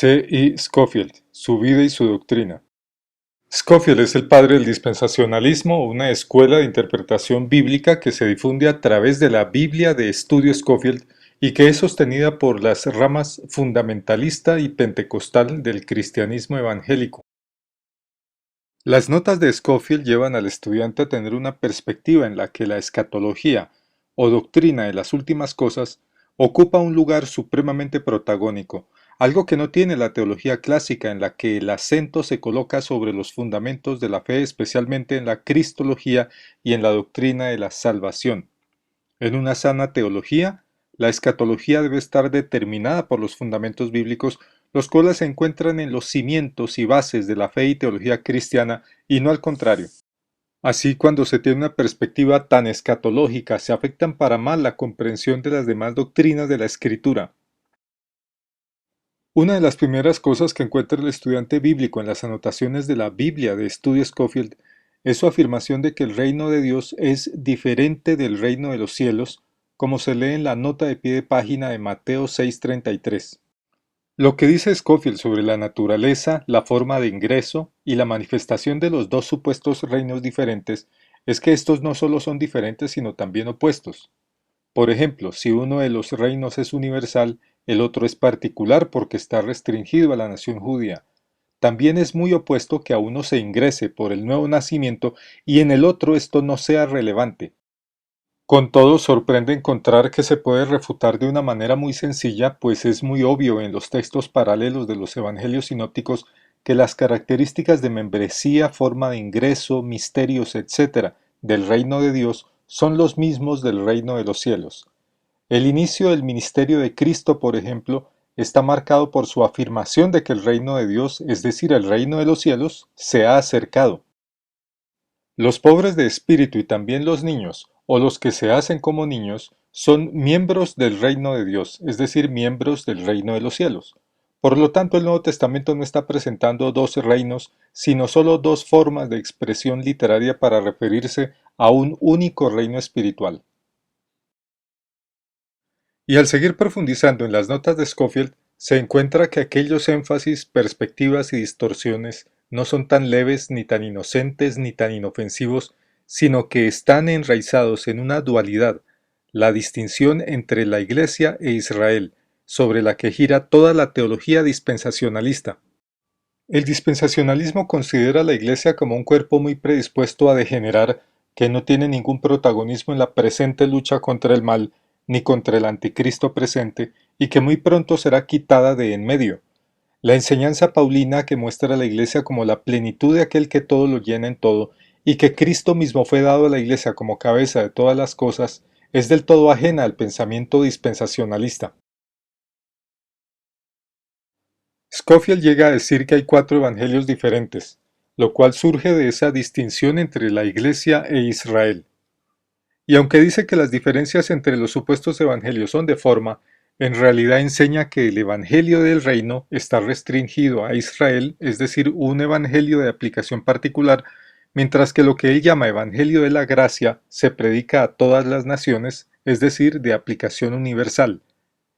C. I. Scofield, su vida y su doctrina. Scofield es el padre del dispensacionalismo, una escuela de interpretación bíblica que se difunde a través de la Biblia de Estudio Scofield y que es sostenida por las ramas fundamentalista y pentecostal del cristianismo evangélico. Las notas de Scofield llevan al estudiante a tener una perspectiva en la que la escatología, o doctrina de las últimas cosas, ocupa un lugar supremamente protagónico, algo que no tiene la teología clásica en la que el acento se coloca sobre los fundamentos de la fe, especialmente en la cristología y en la doctrina de la salvación. En una sana teología, la escatología debe estar determinada por los fundamentos bíblicos, los cuales se encuentran en los cimientos y bases de la fe y teología cristiana, y no al contrario. Así, cuando se tiene una perspectiva tan escatológica, se afectan para mal la comprensión de las demás doctrinas de la Escritura. Una de las primeras cosas que encuentra el estudiante bíblico en las anotaciones de la Biblia de Estudio Scofield es su afirmación de que el reino de Dios es diferente del reino de los cielos, como se lee en la nota de pie de página de Mateo 6:33. Lo que dice Scofield sobre la naturaleza, la forma de ingreso y la manifestación de los dos supuestos reinos diferentes es que estos no solo son diferentes sino también opuestos. Por ejemplo, si uno de los reinos es universal, el otro es particular porque está restringido a la nación judía. También es muy opuesto que a uno se ingrese por el nuevo nacimiento y en el otro esto no sea relevante. Con todo, sorprende encontrar que se puede refutar de una manera muy sencilla, pues es muy obvio en los textos paralelos de los evangelios sinópticos que las características de membresía, forma de ingreso, misterios, etc., del reino de Dios son los mismos del reino de los cielos. El inicio del ministerio de Cristo, por ejemplo, está marcado por su afirmación de que el reino de Dios, es decir, el reino de los cielos, se ha acercado. Los pobres de espíritu y también los niños, o los que se hacen como niños, son miembros del reino de Dios, es decir, miembros del reino de los cielos. Por lo tanto, el Nuevo Testamento no está presentando dos reinos, sino solo dos formas de expresión literaria para referirse a un único reino espiritual. Y al seguir profundizando en las notas de Scofield, se encuentra que aquellos énfasis, perspectivas y distorsiones no son tan leves, ni tan inocentes, ni tan inofensivos, sino que están enraizados en una dualidad, la distinción entre la Iglesia e Israel, sobre la que gira toda la teología dispensacionalista. El dispensacionalismo considera a la Iglesia como un cuerpo muy predispuesto a degenerar, que no tiene ningún protagonismo en la presente lucha contra el mal, ni contra el anticristo presente, y que muy pronto será quitada de en medio. La enseñanza paulina que muestra a la Iglesia como la plenitud de aquel que todo lo llena en todo, y que Cristo mismo fue dado a la Iglesia como cabeza de todas las cosas, es del todo ajena al pensamiento dispensacionalista. Scofield llega a decir que hay cuatro evangelios diferentes, lo cual surge de esa distinción entre la Iglesia e Israel. Y aunque dice que las diferencias entre los supuestos evangelios son de forma, en realidad enseña que el evangelio del reino está restringido a Israel, es decir, un evangelio de aplicación particular, mientras que lo que él llama evangelio de la gracia se predica a todas las naciones, es decir, de aplicación universal.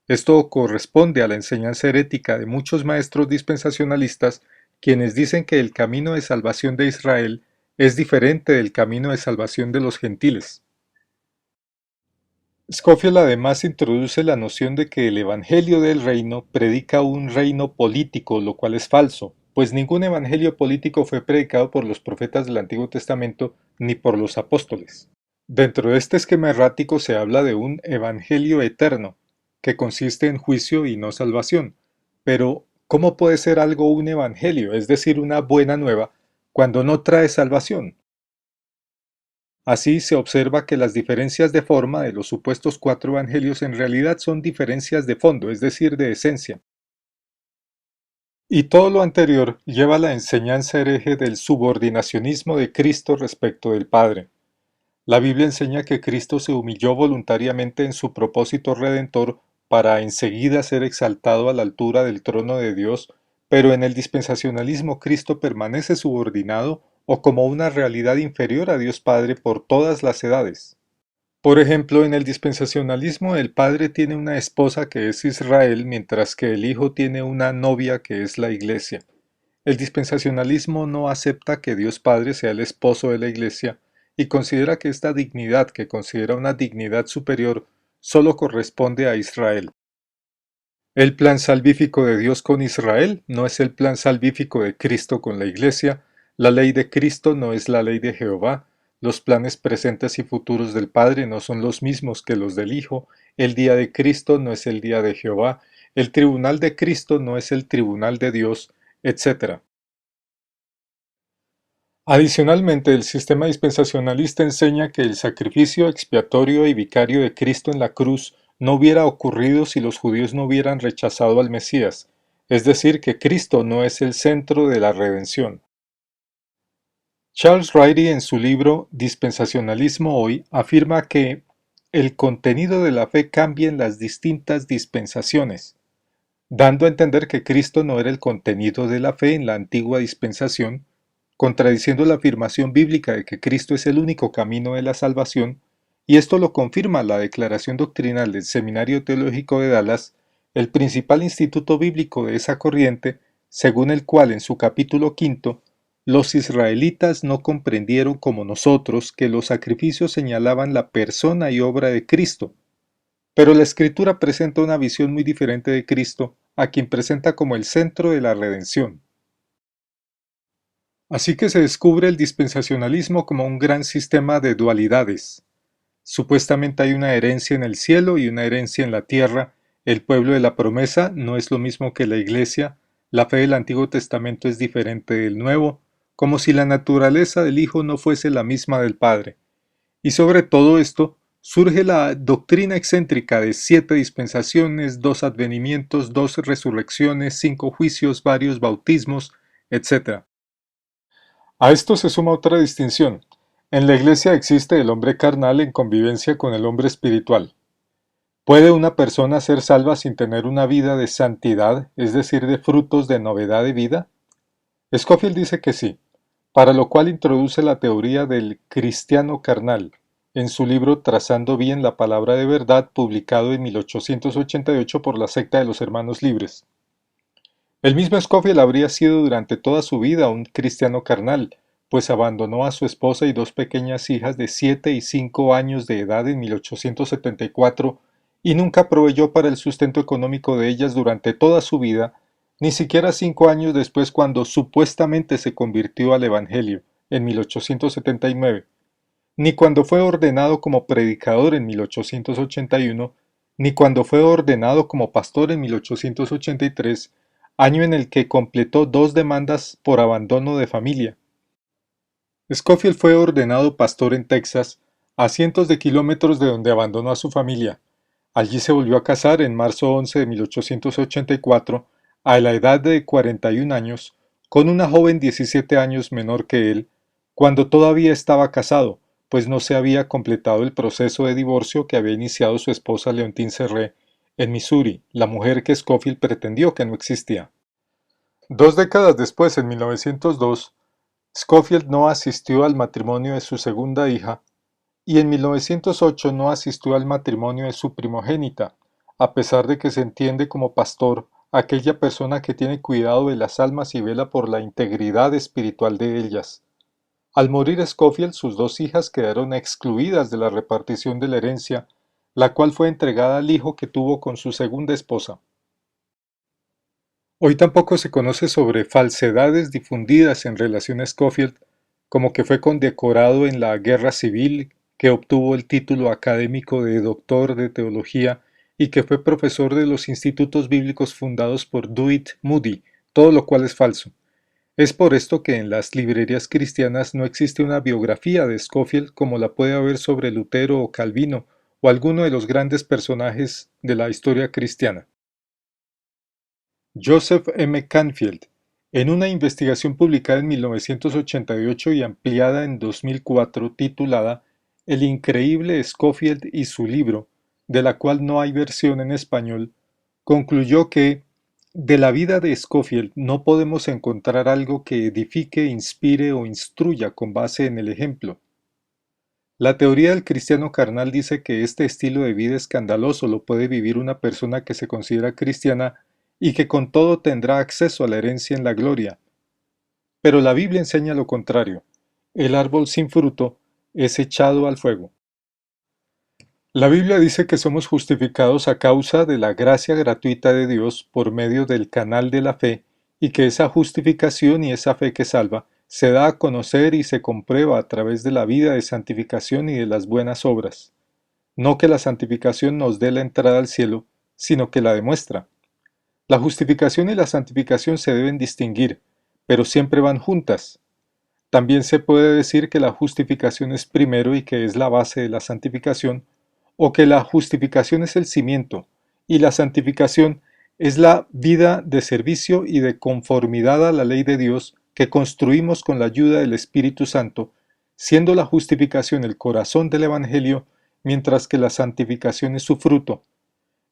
Esto corresponde a la enseñanza herética de muchos maestros dispensacionalistas, quienes dicen que el camino de salvación de Israel es diferente del camino de salvación de los gentiles. Scofield además introduce la noción de que el Evangelio del Reino predica un reino político, lo cual es falso, pues ningún evangelio político fue predicado por los profetas del Antiguo Testamento ni por los apóstoles. Dentro de este esquema errático se habla de un evangelio eterno, que consiste en juicio y no salvación. Pero, ¿cómo puede ser algo un evangelio, es decir, una buena nueva, cuando no trae salvación? Así se observa que las diferencias de forma de los supuestos cuatro evangelios en realidad son diferencias de fondo, es decir, de esencia. Y todo lo anterior lleva a la enseñanza hereje del subordinacionismo de Cristo respecto del Padre. La Biblia enseña que Cristo se humilló voluntariamente en su propósito redentor para enseguida ser exaltado a la altura del trono de Dios, pero en el dispensacionalismo Cristo permanece subordinado o como una realidad inferior a Dios Padre por todas las edades. Por ejemplo, en el dispensacionalismo el padre tiene una esposa que es Israel, mientras que el hijo tiene una novia que es la iglesia. El dispensacionalismo no acepta que Dios Padre sea el esposo de la iglesia y considera que esta dignidad, que considera una dignidad superior, solo corresponde a Israel. El plan salvífico de Dios con Israel no es el plan salvífico de Cristo con la Iglesia, la ley de Cristo no es la ley de Jehová, los planes presentes y futuros del Padre no son los mismos que los del Hijo, el día de Cristo no es el día de Jehová, el tribunal de Cristo no es el tribunal de Dios, etc. Adicionalmente, el sistema dispensacionalista enseña que el sacrificio expiatorio y vicario de Cristo en la cruz no hubiera ocurrido si los judíos no hubieran rechazado al Mesías, es decir, que Cristo no es el centro de la redención. Charles Ryrie en su libro Dispensacionalismo hoy afirma que el contenido de la fe cambia en las distintas dispensaciones, dando a entender que Cristo no era el contenido de la fe en la antigua dispensación, contradiciendo la afirmación bíblica de que Cristo es el único camino de la salvación, y esto lo confirma la declaración doctrinal del Seminario Teológico de Dallas, el principal instituto bíblico de esa corriente, según el cual en su capítulo quinto, los israelitas no comprendieron como nosotros que los sacrificios señalaban la persona y obra de Cristo, pero la Escritura presenta una visión muy diferente de Cristo, a quien presenta como el centro de la redención. Así que se descubre el dispensacionalismo como un gran sistema de dualidades. Supuestamente hay una herencia en el cielo y una herencia en la tierra. El pueblo de la promesa no es lo mismo que la iglesia. La fe del Antiguo Testamento es diferente del Nuevo, como si la naturaleza del Hijo no fuese la misma del Padre. Y sobre todo esto, surge la doctrina excéntrica de 7 dispensaciones, 2 advenimientos, 2 resurrecciones, 5 juicios, varios bautismos, etc. A esto se suma otra distinción. En la Iglesia existe el hombre carnal en convivencia con el hombre espiritual. ¿Puede una persona ser salva sin tener una vida de santidad, es decir, de frutos de novedad de vida? Scofield dice que sí, para lo cual introduce la teoría del cristiano carnal, en su libro Trazando bien la palabra de verdad, publicado en 1888 por la secta de los Hermanos Libres. El mismo Scofield habría sido durante toda su vida un cristiano carnal, pues abandonó a su esposa y 2 pequeñas hijas de 7 y 5 años de edad en 1874 y nunca proveyó para el sustento económico de ellas durante toda su vida, ni siquiera 5 años después cuando supuestamente se convirtió al Evangelio, en 1879, ni cuando fue ordenado como predicador en 1881, ni cuando fue ordenado como pastor en 1883, año en el que completó 2 demandas por abandono de familia. Scofield fue ordenado pastor en Texas, a cientos de kilómetros de donde abandonó a su familia. Allí se volvió a casar en marzo 11 de 1884, a la edad de 41 años, con una joven 17 años menor que él, cuando todavía estaba casado, pues no se había completado el proceso de divorcio que había iniciado su esposa Leontine Serré en Missouri, la mujer que Scofield pretendió que no existía. 2 décadas después, en 1902, Scofield no asistió al matrimonio de su segunda hija y en 1908 no asistió al matrimonio de su primogénita, a pesar de que se entiende como pastor aquella persona que tiene cuidado de las almas y vela por la integridad espiritual de ellas. Al morir Scofield, sus 2 hijas quedaron excluidas de la repartición de la herencia, la cual fue entregada al hijo que tuvo con su segunda esposa. Hoy tampoco se conoce sobre falsedades difundidas en relación a Scofield, como que fue condecorado en la Guerra Civil, que obtuvo el título académico de doctor de teología y que fue profesor de los institutos bíblicos fundados por Dwight Moody, todo lo cual es falso. Es por esto que en las librerías cristianas no existe una biografía de Scofield como la puede haber sobre Lutero o Calvino o alguno de los grandes personajes de la historia cristiana. Joseph M. Canfield, en una investigación publicada en 1988 y ampliada en 2004 titulada El increíble Scofield y su libro, de la cual no hay versión en español, concluyó que de la vida de Scofield no podemos encontrar algo que edifique, inspire o instruya con base en el ejemplo. La teoría del cristiano carnal dice que este estilo de vida escandaloso lo puede vivir una persona que se considera cristiana y que con todo tendrá acceso a la herencia en la gloria. Pero la Biblia enseña lo contrario. El árbol sin fruto es echado al fuego. La Biblia dice que somos justificados a causa de la gracia gratuita de Dios por medio del canal de la fe y que esa justificación y esa fe que salva se da a conocer y se comprueba a través de la vida de santificación y de las buenas obras. No que la santificación nos dé la entrada al cielo, sino que la demuestra. La justificación y la santificación se deben distinguir, pero siempre van juntas. También se puede decir que la justificación es primero y que es la base de la santificación, o que la justificación es el cimiento y la santificación es la vida de servicio y de conformidad a la ley de Dios que construimos con la ayuda del Espíritu Santo, siendo la justificación el corazón del Evangelio, mientras que la santificación es su fruto.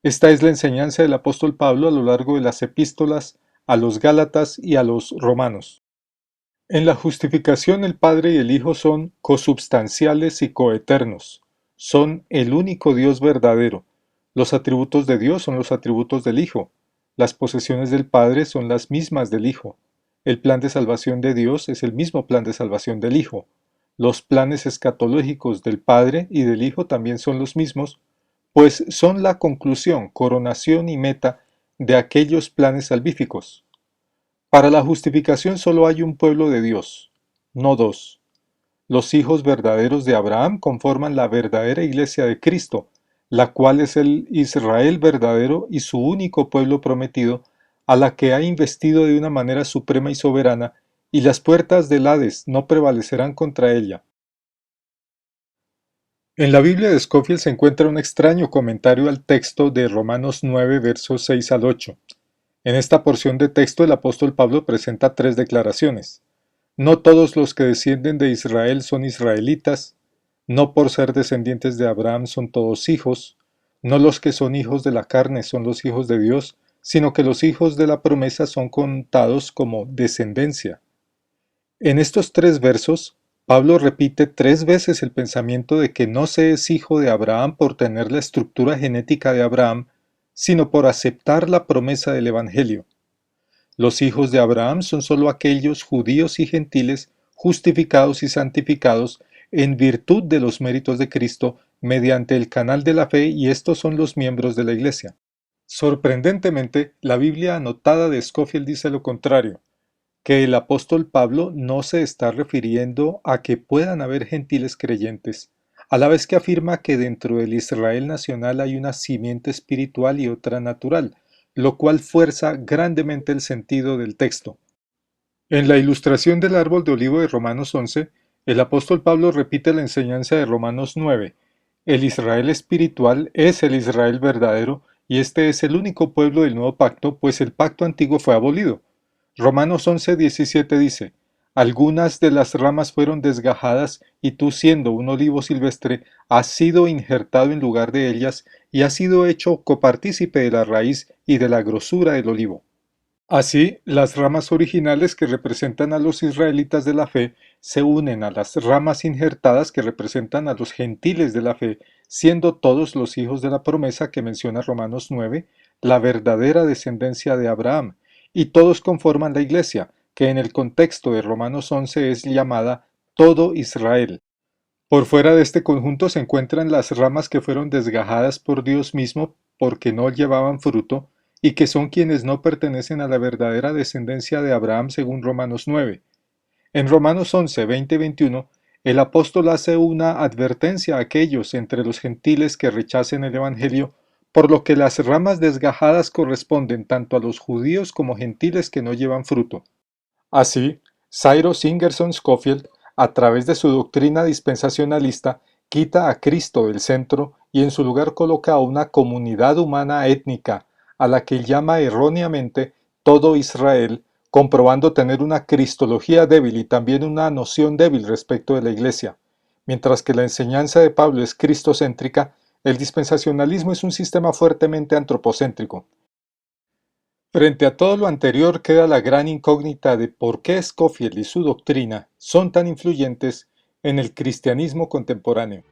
Esta es la enseñanza del apóstol Pablo a lo largo de las epístolas a los Gálatas y a los Romanos. En la justificación el Padre y el Hijo son consubstanciales y coeternos. Son el único Dios verdadero. Los atributos de Dios son los atributos del Hijo. Las posesiones del Padre son las mismas del Hijo. El plan de salvación de Dios es el mismo plan de salvación del Hijo. Los planes escatológicos del Padre y del Hijo también son los mismos, pues son la conclusión, coronación y meta de aquellos planes salvíficos. Para la justificación solo hay un pueblo de Dios, no dos. Los hijos verdaderos de Abraham conforman la verdadera iglesia de Cristo, la cual es el Israel verdadero y su único pueblo prometido, a la que ha investido de una manera suprema y soberana, y las puertas del Hades no prevalecerán contra ella. En la Biblia de Scofield se encuentra un extraño comentario al texto de Romanos 9, versos 6 al 8. En esta porción de texto el apóstol Pablo presenta tres declaraciones. No todos los que descienden de Israel son israelitas, no por ser descendientes de Abraham son todos hijos, no los que son hijos de la carne son los hijos de Dios, sino que los hijos de la promesa son contados como descendencia. En estos tres versos, Pablo repite tres veces el pensamiento de que no se es hijo de Abraham por tener la estructura genética de Abraham, sino por aceptar la promesa del Evangelio. Los hijos de Abraham son sólo aquellos judíos y gentiles justificados y santificados en virtud de los méritos de Cristo mediante el canal de la fe, y estos son los miembros de la Iglesia. Sorprendentemente, la Biblia anotada de Scofield dice lo contrario, que el apóstol Pablo no se está refiriendo a que puedan haber gentiles creyentes, a la vez que afirma que dentro del Israel nacional hay una simiente espiritual y otra natural, lo cual fuerza grandemente el sentido del texto. En la ilustración del árbol de olivo de Romanos 11, el apóstol Pablo repite la enseñanza de Romanos 9. El Israel espiritual es el Israel verdadero, y este es el único pueblo del nuevo pacto, pues el pacto antiguo fue abolido. Romanos 11:17 dice, algunas de las ramas fueron desgajadas y tú siendo un olivo silvestre has sido injertado en lugar de ellas y has sido hecho copartícipe de la raíz y de la grosura del olivo. Así, las ramas originales que representan a los israelitas de la fe se unen a las ramas injertadas que representan a los gentiles de la fe, siendo todos los hijos de la promesa que menciona Romanos 9, la verdadera descendencia de Abraham, y todos conforman la iglesia, que en el contexto de Romanos 11 es llamada todo Israel. Por fuera de este conjunto se encuentran las ramas que fueron desgajadas por Dios mismo porque no llevaban fruto, y que son quienes no pertenecen a la verdadera descendencia de Abraham según Romanos 9. En Romanos 11, 20 y 21, el apóstol hace una advertencia a aquellos entre los gentiles que rechacen el Evangelio, por lo que las ramas desgajadas corresponden tanto a los judíos como gentiles que no llevan fruto. Así, Cyrus Ingerson Scofield, a través de su doctrina dispensacionalista, quita a Cristo del centro y en su lugar coloca a una comunidad humana étnica, a la que llama erróneamente todo Israel, comprobando tener una cristología débil y también una noción débil respecto de la Iglesia. Mientras que la enseñanza de Pablo es cristocéntrica, el dispensacionalismo es un sistema fuertemente antropocéntrico. Frente a todo lo anterior queda la gran incógnita de por qué Scofield y su doctrina son tan influyentes en el cristianismo contemporáneo.